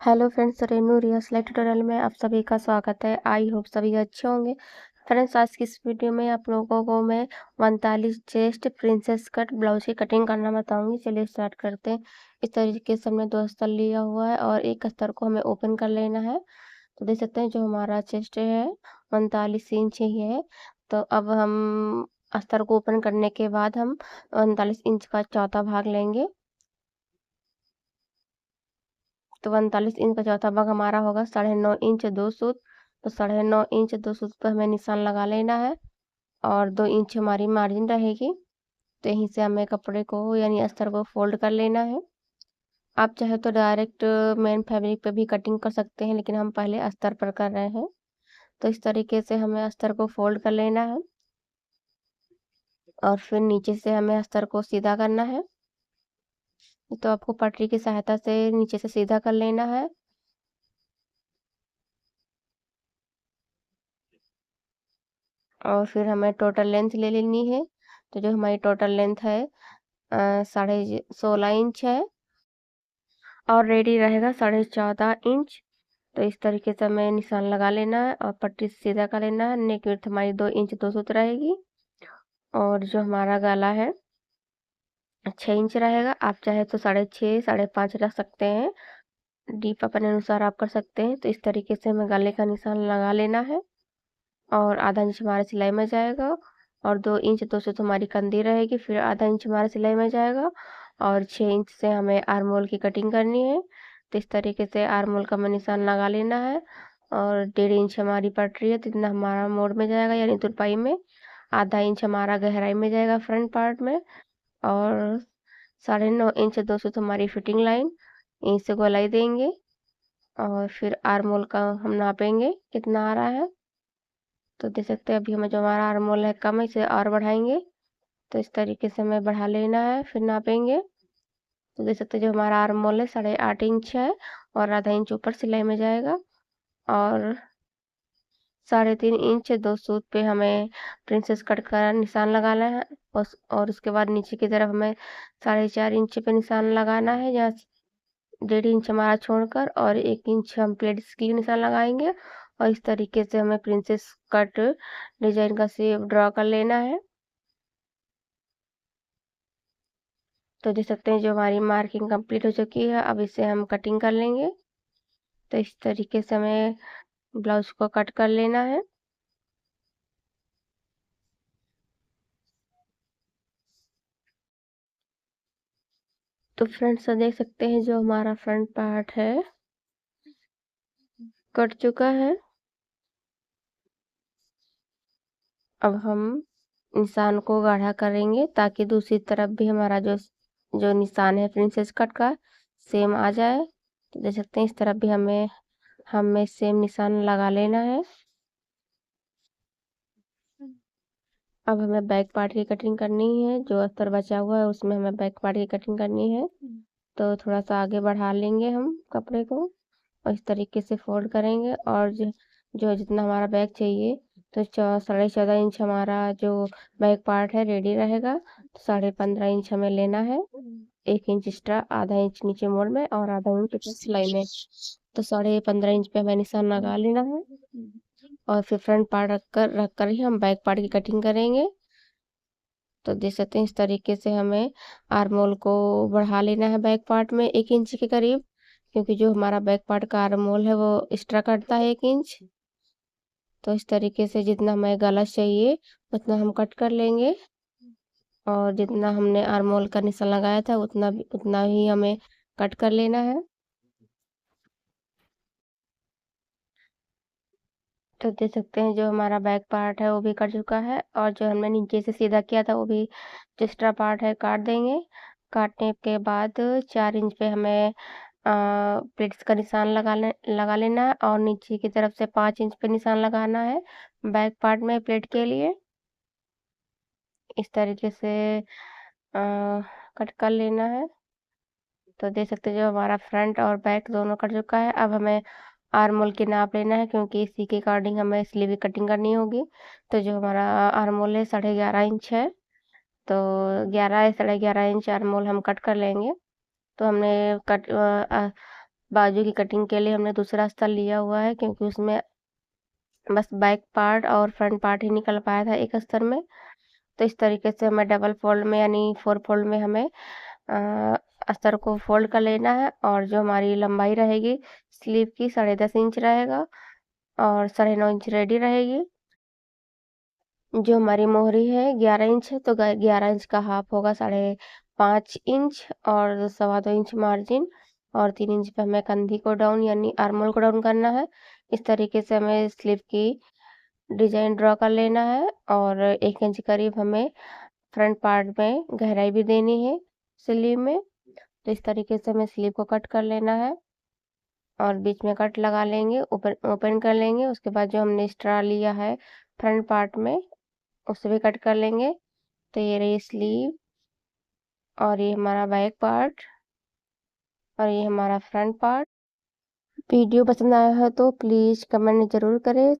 Hello friends, Renu रिया सिलाई tutorial में आप सभी का स्वागत है। आई होप सभी अच्छे होंगे। फ्रेंड्स, आज की इस वीडियो में आप लोगों को मैं 39 चेस्ट प्रिंसेस कट ब्लाउज की कटिंग करना बताऊंगी। चलिए स्टार्ट करते हैं। इस तरीके से हमने 2 अस्तर लिया हुआ है और एक अस्तर को हमें ओपन कर लेना है। तो देख सकते हैं जो हमारा चेस्ट है 39 इंच ही है। तो अब हम अस्तर को ओपन करने के बाद हम 39 इंच का चौथा भाग लेंगे। तो 39 इंच का चौथा भाग हमारा होगा 9.5 इंच 2 सूत। तो 9.5 इंच 2 सूत पर हमें निशान लगा लेना है और 2 इंच हमारी मार्जिन रहेगी। तो यहीं से हमें कपड़े को यानी अस्तर को फोल्ड कर लेना है। आप चाहे तो डायरेक्ट मेन फैब्रिक पे भी कटिंग कर सकते हैं, लेकिन हम पहले अस्तर पर कर रहे हैं। तो इस तरीके से हमें अस्तर को फोल्ड कर लेना है और फिर नीचे से हमें अस्तर को सीधा करना है। तो आपको पटरी की सहायता से नीचे से सीधा कर लेना है। और फिर हमें टोटल लेंथ ले लेनी है। तो जो हमारी टोटल लेंथ है 16.5 इंच है और रेडी रहेगा 14.5 इंच। तो इस तरीके से हमें निशान लगा लेना है और पट्टी से सीधा कर लेना है। नेक विड्थ हमारी 2 इंच 2 सूत रहेगी और जो हमारा गला है 6 इंच रहेगा। आप चाहे तो 6.5 5.5 रख सकते हैं। डीप अपने अनुसार आप कर सकते हैं। तो इस तरीके से हमें गले का निशान लगा लेना है और आधा इंच हमारे सिलाई में जाएगा और 2 इंच 2 सूत हमारी कंधी रहेगी। फिर आधा इंच हमारे सिलाई में जाएगा और 6 इंच से हमें आर्म होल की कटिंग करनी है। तो इस तरीके से आर्म होल का हमें निशान लगा लेना है और 1.5 इंच हमारी पटरी है, जितना हमारा मोड़ में जाएगा यानी तुरपाई में। आधा इंच हमारा गहराई में जाएगा फ्रंट पार्ट में और 9.5 इंच 2 सूत हमारी फिटिंग लाइन यहीं से गोलाई देंगे और फिर आर्म होल का हम नापेंगे कितना आ रहा है। तो देख सकते हैं अभी हमें जो हमारा आर्म होल है कम है, इसे और बढ़ाएंगे। तो इस तरीके से हमें बढ़ा लेना है, फिर नापेंगे। तो देख सकते हैं जो हमारा आर्म होल है 8.5 इंच है और आधा इंच ऊपर सिलाई में जाएगा और 3.5 इंच 2 सूत पे हमें प्रिंसेस कट का निशान लगाना है। और उसके बाद नीचे की तरफ हमें 4.5 इंच पे निशान लगाना है, जहाँ 1.5 इंच हमारा छोड़कर और 1 इंच हम प्लेट्स के लिए निशान लगाएंगे। और इस तरीके से हमें प्रिंसेस कट डिजाइन का शेप ड्रॉ कर लेना है। तो देख सकते हैं जो हमारी मार्किंग कंप्लीट हो चुकी है, अब इसे हम कटिंग कर लेंगे। तो इस तरीके से हमें ब्लाउज को कट कर लेना है। तो फ्रेंड्स देख सकते हैं जो हमारा फ्रंट पार्ट है कट चुका है। अब हम निशान को गाढ़ा करेंगे ताकि दूसरी तरफ भी हमारा जो जो निशान है प्रिंसेस कट का सेम आ जाए। तो देख सकते हैं इस तरफ भी हमें सेम निशान लगा लेना है। अब हमें बैक पार्ट की कटिंग करनी है। जो अस्तर बचा हुआ है उसमें हमें बैक पार्ट की कटिंग करनी है। तो थोड़ा सा आगे बढ़ा लेंगे हम कपड़े को और इस तरीके से फोल्ड करेंगे और जो जितना हमारा बैक चाहिए तो 14.5 इंच हमारा जो बैक पार्ट है रेडी रहेगा। तो 15.5 इंच हमें लेना है। 1 इंच एक्स्ट्रा, आधा इंच नीचे मोड़ में और आधा इंच ऊपर सिलाई में। तो 15.5 इंच पे हमें निशान लगा लेना है और फिर फ्रंट पार्ट रख कर ही हम बैक पार्ट की कटिंग करेंगे। तो देख सकते हैं इस तरीके से हमें आर्म होल को बढ़ा लेना है बैक पार्ट में 1 इंच के करीब, क्योंकि जो हमारा बैक पार्ट का आर्म होल है वो एक्स्ट्रा कटता है 1 इंच। तो इस तरीके से जितना हमें गला चाहिए उतना हम कट कर लेंगे और जितना हमने आर्म होल का निशान लगाया था उतना ही हमें कट कर लेना है। तो देख सकते हैं जो हमारा बैक पार्ट है वो भी कट चुका है और जो हमने नीचे से सीधा किया था वो भी जो एक्स्ट्रा पार्ट है काट देंगे। काटने के बाद 4 इंच पे हमें प्लेट्स का निशान लगा लेना है और नीचे की तरफ से 5 इंच पे निशान लगाना है बैक पार्ट में प्लेट के लिए। इस तरीके से कट कर लेना है। तो देख सकते हैं जो हमारा फ्रंट और बैक दोनों कट चुका है। अब हमें आर्म होल की नाप लेना है, क्योंकि इसी के अकॉर्डिंग हमें स्लीव की कटिंग करनी होगी। तो जो हमारा आर्म होल है 11.5 इंच है। तो 11 11.5 इंच आर्म होल हम कट कर लेंगे। तो हमने बाजू की कटिंग के लिए हमने दूसरा अस्तर लिया हुआ है, क्योंकि उसमें बस बैक पार्ट और फ्रंट पार्ट ही निकल पाया था एक अस्तर में। तो इस तरीके से हमें डबल फोल्ड में यानी 4 फोल्ड में हमें अस्तर को फोल्ड कर लेना है, और जो हमारी लंबाई रहेगी स्लीव की 10.5 इंच रहेगा और 9.5 इंच रेडी रहेगी। जो हमारी मोहरी है 11 इंच है, तो 11 इंच का हाफ होगा 5.5 इंच, और 2.25 इंच मार्जिन, और 3 इंच पे हमें कंधी को डाउन यानी आर्मोल को डाउन करना है। इस तरीके से हमें स्लीव की डिजाइन ड्रॉ कर लेना है, और 1 इंच करीब हमें फ्रंट पार्ट में गहराई भी देनी है स्लीव में। तो इस तरीके से हमें स्लीव को कट कर लेना है, और बीच में कट लगा लेंगे, ओपन ओपन कर लेंगे। उसके बाद जो हमने एक्स्ट्रा लिया है फ्रंट पार्ट में, उसे भी कट कर लेंगे। तो ये रही स्लीव, और ये हमारा बैक पार्ट, और ये हमारा फ्रंट पार्ट। वीडियो पसंद आया है तो प्लीज़ कमेंट ज़रूर करें।